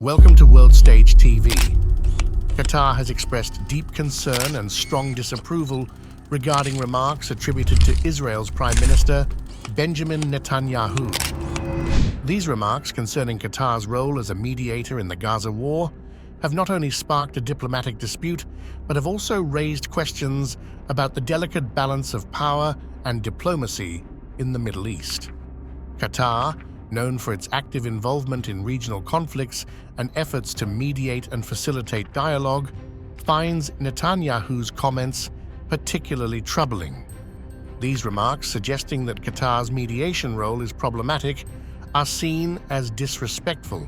Welcome to WorldStage TV. Qatar has expressed deep concern and strong disapproval regarding remarks attributed to Israel's Prime Minister, Benjamin Netanyahu. These remarks concerning Qatar's role as a mediator in the Gaza War have not only sparked a diplomatic dispute, but have also raised questions about the delicate balance of power and diplomacy in the Middle East. Qatar, known for its active involvement in regional conflicts and efforts to mediate and facilitate dialogue, finds Netanyahu's comments particularly troubling. These remarks, suggesting that Qatar's mediation role is problematic, are seen as disrespectful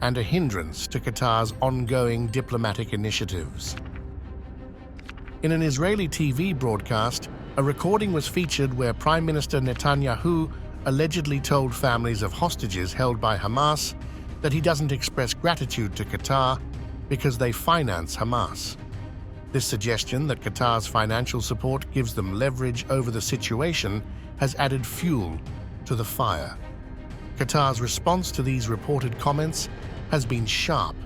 and a hindrance to Qatar's ongoing diplomatic initiatives. In an Israeli TV broadcast, a recording was featured where Prime Minister Netanyahu allegedly told families of hostages held by Hamas that he doesn't express gratitude to Qatar because they finance Hamas. This suggestion that Qatar's financial support gives them leverage over the situation has added fuel to the fire. Qatar's response to these reported comments has been sharp.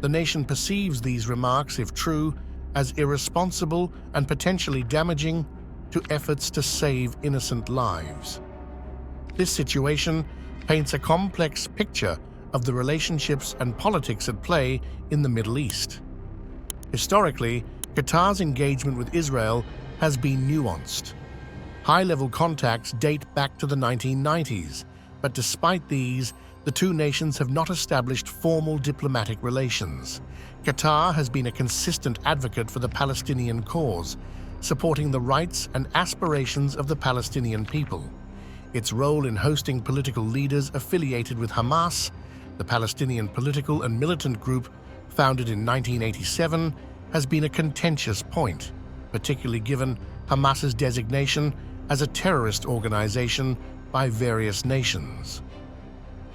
The nation perceives these remarks, if true, as irresponsible and potentially damaging to efforts to save innocent lives. This situation paints a complex picture of the relationships and politics at play in the Middle East. Historically, Qatar's engagement with Israel has been nuanced. High-level contacts date back to the 1990s, but despite these, the two nations have not established formal diplomatic relations. Qatar has been a consistent advocate for the Palestinian cause, supporting the rights and aspirations of the Palestinian people. Its role in hosting political leaders affiliated with Hamas, the Palestinian political and militant group founded in 1987, has been a contentious point, particularly given Hamas's designation as a terrorist organization by various nations.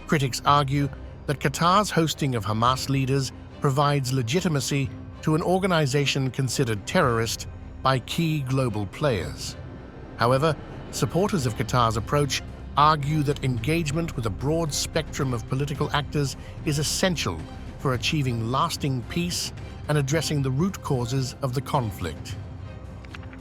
Critics argue that Qatar's hosting of Hamas leaders provides legitimacy to an organization considered terrorist by key global players. However, supporters of Qatar's approach argue that engagement with a broad spectrum of political actors is essential for achieving lasting peace and addressing the root causes of the conflict.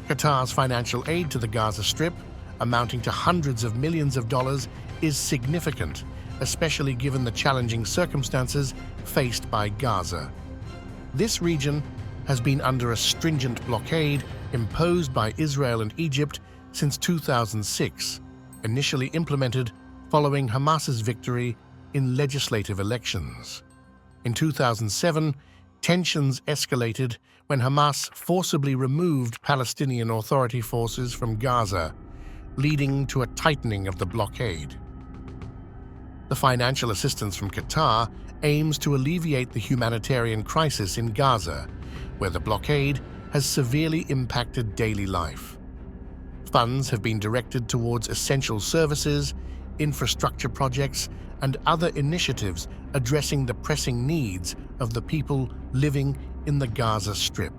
Qatar's financial aid to the Gaza Strip, amounting to hundreds of millions of dollars, is significant, especially given the challenging circumstances faced by Gaza. This region has been under a stringent blockade imposed by Israel and Egypt since 2006, initially implemented following Hamas's victory in legislative elections. In 2007, tensions escalated when Hamas forcibly removed Palestinian Authority forces from Gaza, leading to a tightening of the blockade. The financial assistance from Qatar aims to alleviate the humanitarian crisis in Gaza, where the blockade has severely impacted daily life. Funds have been directed towards essential services, infrastructure projects, and other initiatives addressing the pressing needs of the people living in the Gaza Strip.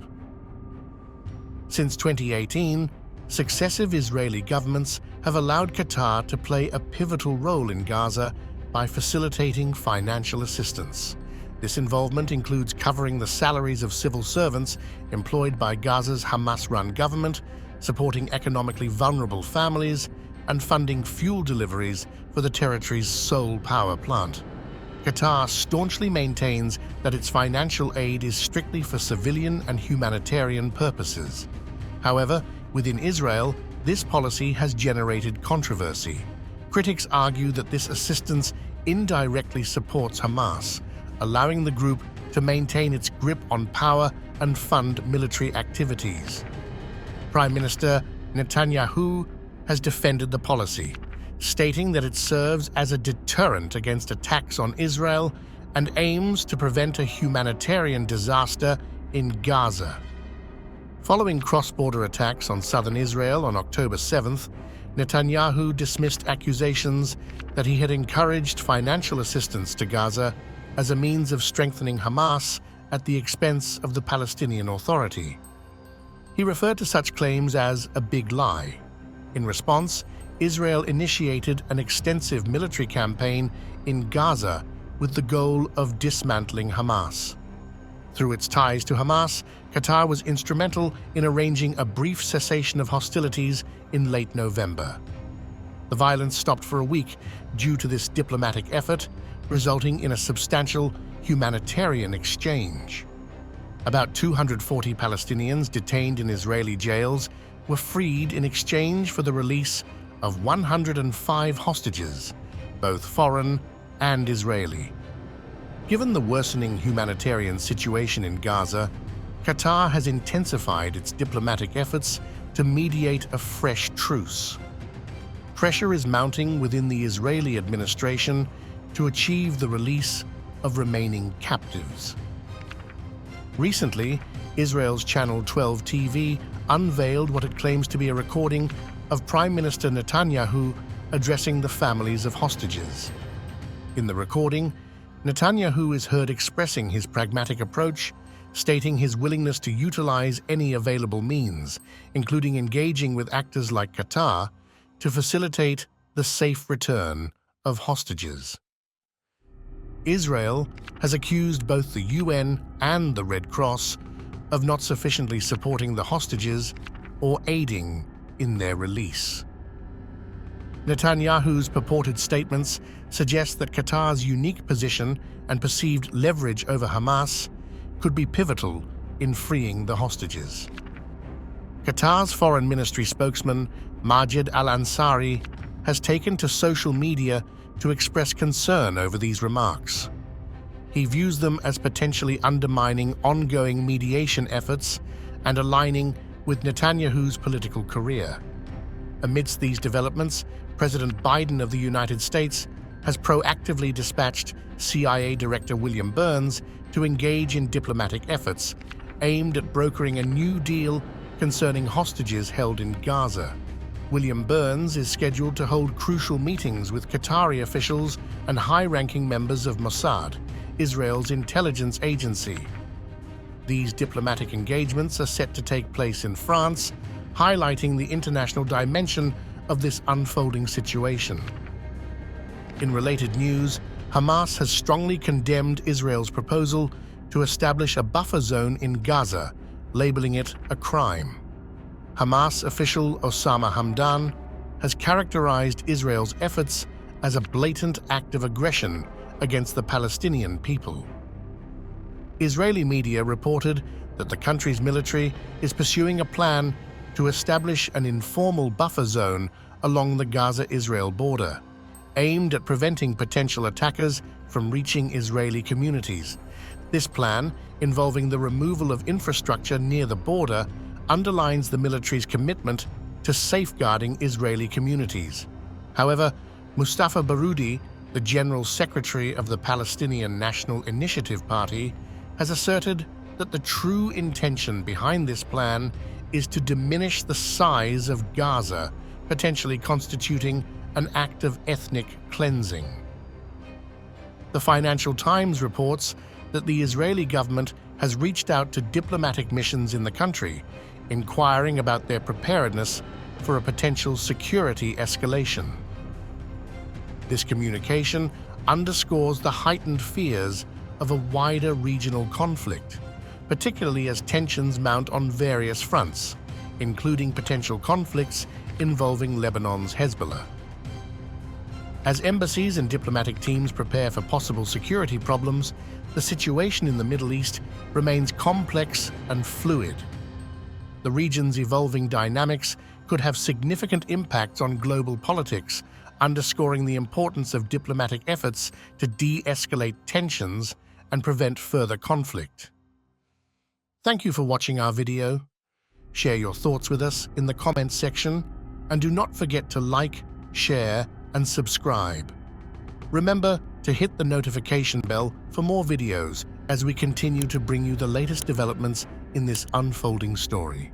Since 2018, successive Israeli governments have allowed Qatar to play a pivotal role in Gaza by facilitating financial assistance. This involvement includes covering the salaries of civil servants employed by Gaza's Hamas-run government, supporting economically vulnerable families, and funding fuel deliveries for the territory's sole power plant. Qatar staunchly maintains that its financial aid is strictly for civilian and humanitarian purposes. However, within Israel, this policy has generated controversy. Critics argue that this assistance indirectly supports Hamas, allowing the group to maintain its grip on power and fund military activities. Prime Minister Netanyahu has defended the policy, stating that it serves as a deterrent against attacks on Israel and aims to prevent a humanitarian disaster in Gaza. Following cross-border attacks on southern Israel on October 7th, Netanyahu dismissed accusations that he had encouraged financial assistance to Gaza as a means of strengthening Hamas at the expense of the Palestinian Authority. He referred to such claims as a big lie. In response, Israel initiated an extensive military campaign in Gaza with the goal of dismantling Hamas. Through its ties to Hamas, Qatar was instrumental in arranging a brief cessation of hostilities in late November. The violence stopped for a week due to this diplomatic effort, resulting in a substantial humanitarian exchange. About 240 Palestinians detained in Israeli jails were freed in exchange for the release of 105 hostages, both foreign and Israeli. Given the worsening humanitarian situation in Gaza, Qatar has intensified its diplomatic efforts to mediate a fresh truce. Pressure is mounting within the Israeli administration to achieve the release of remaining captives. Recently, Israel's Channel 12 TV unveiled what it claims to be a recording of Prime Minister Netanyahu addressing the families of hostages. In the recording, Netanyahu is heard expressing his pragmatic approach, stating his willingness to utilize any available means, including engaging with actors like Qatar, to facilitate the safe return of hostages. Israel has accused both the UN and the Red Cross of not sufficiently supporting the hostages or aiding in their release. Netanyahu's purported statements suggest that Qatar's unique position and perceived leverage over Hamas could be pivotal in freeing the hostages. Qatar's foreign ministry spokesman, Majid Al-Ansari, has taken to social media to express concern over these remarks. He views them as potentially undermining ongoing mediation efforts and aligning with Netanyahu's political career. Amidst these developments, President Biden of the United States has proactively dispatched CIA Director William Burns to engage in diplomatic efforts aimed at brokering a new deal concerning hostages held in Gaza. William Burns is scheduled to hold crucial meetings with Qatari officials and high-ranking members of Mossad, Israel's intelligence agency. These diplomatic engagements are set to take place in France, highlighting the international dimension of this unfolding situation. In related news, Hamas has strongly condemned Israel's proposal to establish a buffer zone in Gaza, labeling it a crime. Hamas official Osama Hamdan has characterized Israel's efforts as a blatant act of aggression against the Palestinian people. Israeli media reported that the country's military is pursuing a plan to establish an informal buffer zone along the Gaza-Israel border, aimed at preventing potential attackers from reaching Israeli communities. This plan, involving the removal of infrastructure near the border, underlines the military's commitment to safeguarding Israeli communities. However, Mustafa Baroudi, the General Secretary of the Palestinian National Initiative Party, has asserted that the true intention behind this plan is to diminish the size of Gaza, potentially constituting an act of ethnic cleansing. The Financial Times reports that the Israeli government has reached out to diplomatic missions in the country, inquiring about their preparedness for a potential security escalation. This communication underscores the heightened fears of a wider regional conflict, particularly as tensions mount on various fronts, including potential conflicts involving Lebanon's Hezbollah. As embassies and diplomatic teams prepare for possible security problems, the situation in the Middle East remains complex and fluid. The region's evolving dynamics could have significant impacts on global politics, underscoring the importance of diplomatic efforts to de-escalate tensions and prevent further conflict. Thank you for watching our video. Share your thoughts with us in the comments section, and do not forget to like, share, and subscribe. Remember to hit the notification bell for more videos as we continue to bring you the latest developments in this unfolding story.